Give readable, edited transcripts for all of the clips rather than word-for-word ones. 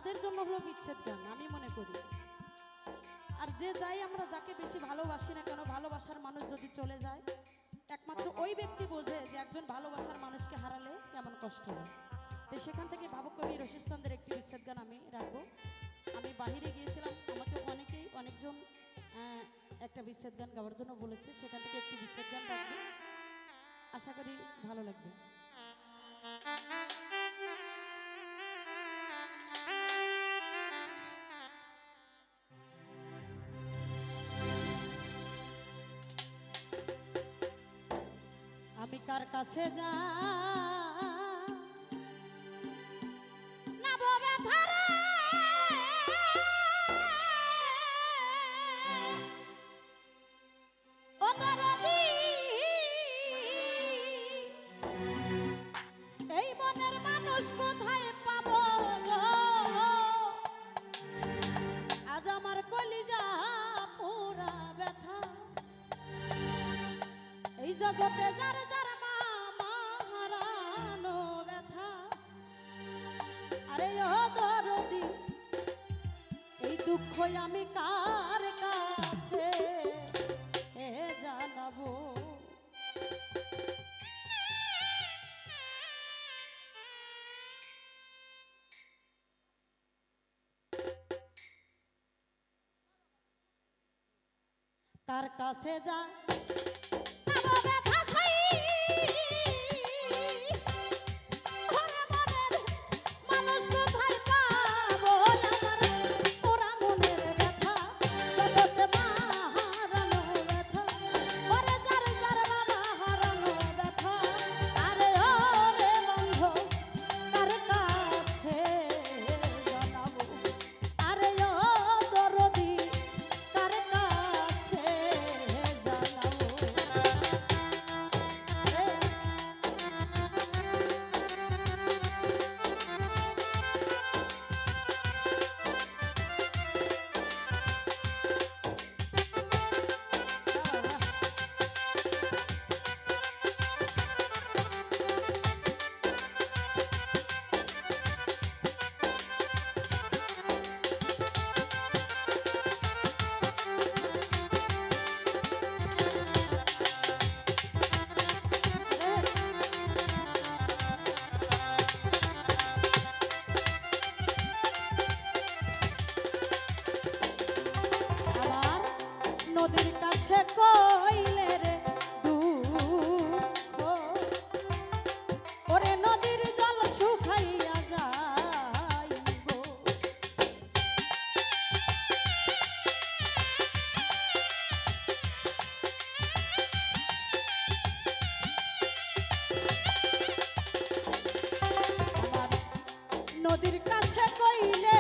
তাদের জন্য হলো বিচ্ছেদ গান আমি মনে করি। আর যে যাই আমরা যাকে বেশি ভালোবাসি না কেন, ভালোবাসার মানুষ যদি চলে যায়, একমাত্র ওই ব্যক্তি বোঝে যে একজন ভালোবাসার মানুষকে হারালে কেমন কষ্ট হয়। তো সেখান থেকে ভাবুক কবি রশিদ চন্দ্রের একটি বিচ্ছেদ গান আমি রাখবো। আমি বাহিরে গিয়েছিলাম, আমাকে অনেকজন একটা বিচ্ছেদ গান গাওয়ার জন্য বলেছে, সেখান থেকে একটি বিচ্ছেদ গান রাখবো, আশা করি ভালো লাগবে। আমি কার কাছে যা না ববে ধারা ও দরদি, এই মনের মানুষ কোথায় পাবো গো? আজ আমার কলিজা পুরা ব্যথা, এই জগতে যার যার মা হারানো ব্যথা। আরে ও দরদি, এই দুঃখ আমি কার কাছে জানাবো? কার কাছে যা নদীর কাছে কইলে রে দুঃখ, ওরে নদীর জল শুকাইয়া যাইব। নদীর কাছে কইলে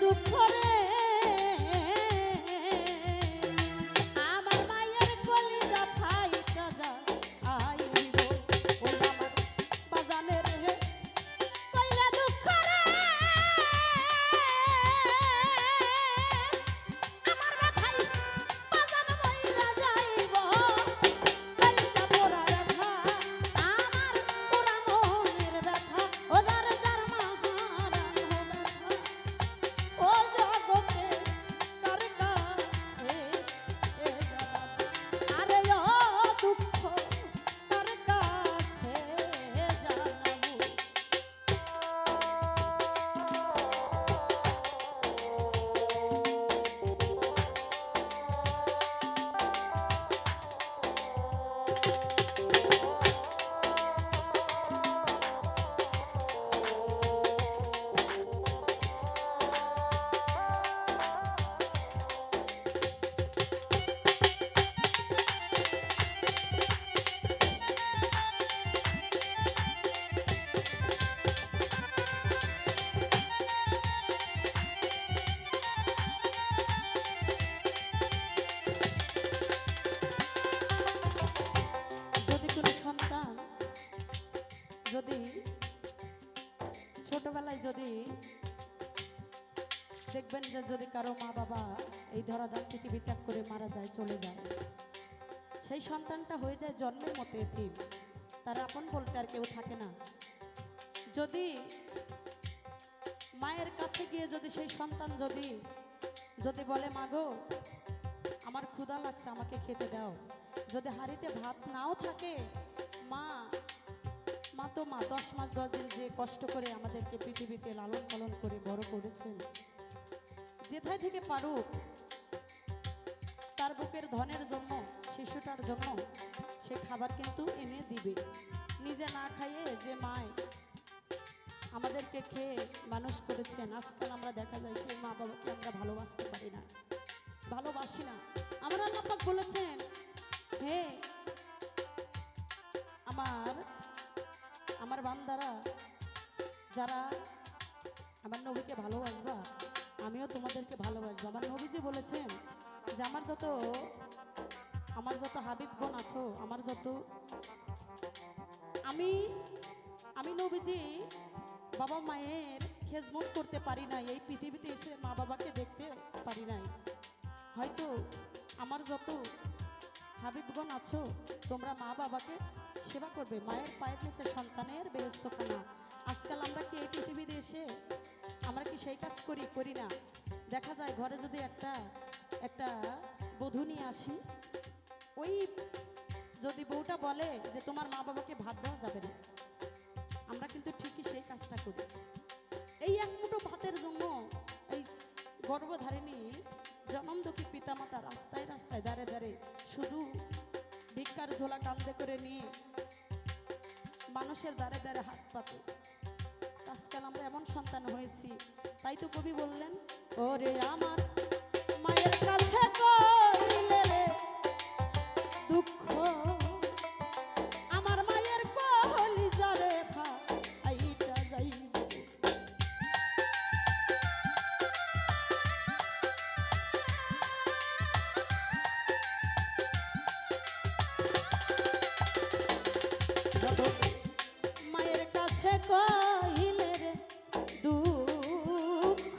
দুঃখ রে আমার মায়ের কলিজা ফাইটা যায় আইব ওই আমার বাজানের রে কইলা দুঃখ রে আমার ব্যথাই বাজান মইরা যাইব কলিজা পোড়া ব্যথা আমার পোড়া মনের ব্যথা ও যার যার মাহারান ব্যথা ও জগতে কার কাছে এ জানাব আরে ও দুঃখ কার কাছে জানাবো যদি কোনো সন্তান যদি ছোটবেলায় যদি দেখবেন যে যদি কারো মা বাবা এই ধরাধাম পৃথিবী ত্যাগ করে মারা যায় চলে যায় সেই সন্তানটা হয়ে যায় জন্মের মতো এতিম তার আপন বলতে আর কেউ থাকে না যদি মায়ের কাছে গিয়ে যদি সেই সন্তান যদি যদি বলে মাগো আমার ক্ষুধা লাগছে আমাকে খেতে দাও যদি হাঁড়িতে ভাত নাও থাকে মা মা তো মা 10 মাস 10 দিন যে কষ্ট করে আমাদেরকে পৃথিবীতে লালন পালন করে বড় করেছেন যেথায় থেকে পারুক তার বুকের ধনের জন্য শিশুটার জন্য সে খাবার কিন্তু এনে দিবে নিজে না খাইয়ে যে মায় আমাদেরকে খেয়ে মানুষ করেছেন আজকাল আমরা দেখা যায় সেই মা বাবাকে আমরা ভালোবাসতে পারি না ভালোবাসি না আমার আল্লাহ পাক বলেছেন হে আমার বান্দারা যারা আমার নবীকে ভালোবাসবা আমিও তোমাদেরকে ভালোবাসবো আমার নবীজি বলেছেন যে আমার যত হাবিবগণ আছো আমার যত আমি নবীজি বাবা মায়ের খেজমত করতে পারি নাই এই পৃথিবীতে এসে মা বাবাকে দেখতে পারি নাই হয়তো আমার যত হাবিবগণ আছো তোমরা মা বাবাকে সেবা করবে মায়ের পায়ের নিচে সন্তানের বেহেশতখানা আজকাল আমরা কি এই পৃথিবীতে এসে আমরা কি সেই কাজ করি না দেখা যায় ঘরে যদি একটা বধূ নিয়ে আসি ওই যদি বউটা বলে যে তোমার মা বাবাকে ভাত দেওয়া যাবে না আমরা কিন্তু ঠিকই সেই কাজটা করি এই এক মুঠো ভাতের জন্য এই গর্ভধারিণী জনমদুখী পিতামাতা রাস্তায় রাস্তায় দাঁড়ে দাঁড়ে শুধু ভিক্ষার ঝোলা কাঁধে করে নিয়ে মানুষের দ্বারে দ্বারে হাত পাতে আজকাল আমরা এমন সন্তান হয়েছি তাই তো কবি বললেন ওরে আমার মায়ের কাছে কইলে রে দুঃখ আমার মায়ের কলিজা রে ফাইটা যাইব মায়ের কাছে কইলে রে দুঃখ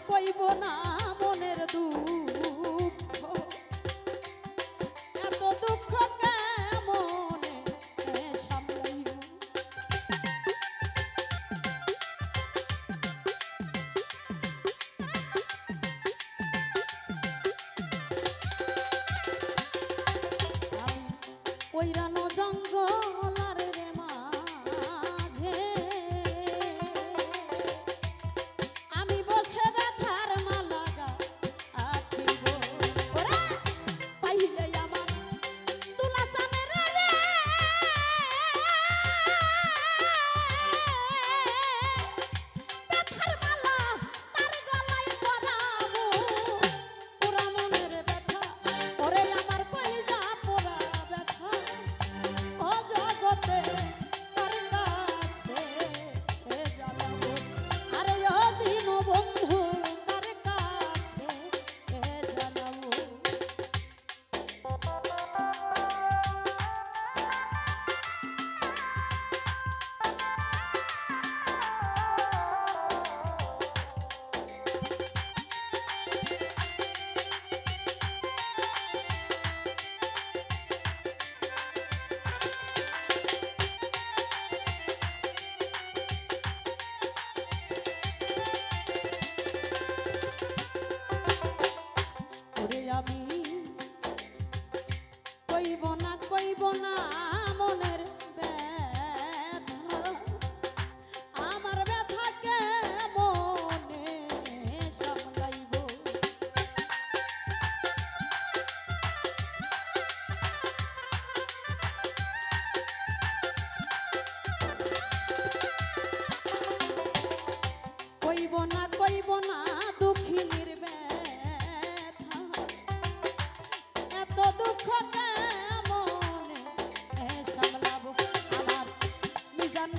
কইব না মনের দুঃখ, এত দুঃখ কেমনে সামলাইব। ওইরানো জঙ্গল আর রে মাঝে আমি বসে ব্যথার মালা গাঁথিব। ওরে পাইলে আমার তুলা চানের রে ব্যথার মালা তার গলায় পরাবো। পোড়া মনের ব্যথা ওরে আমার কইরা পোড়া ব্যথা, ও জগতে তার কাছে জ্বালাবো। আরে ও দিন বন্ধু তার কাছে জ্বালাবো। ওরে আমি কইব না মনের ব্যথা, আমার ব্যথাকে মনে সামলাইব। কইব না দুঃখিনীর ব্যথা, এত দুঃখ কেমনে সামলাবো। আমার নিজান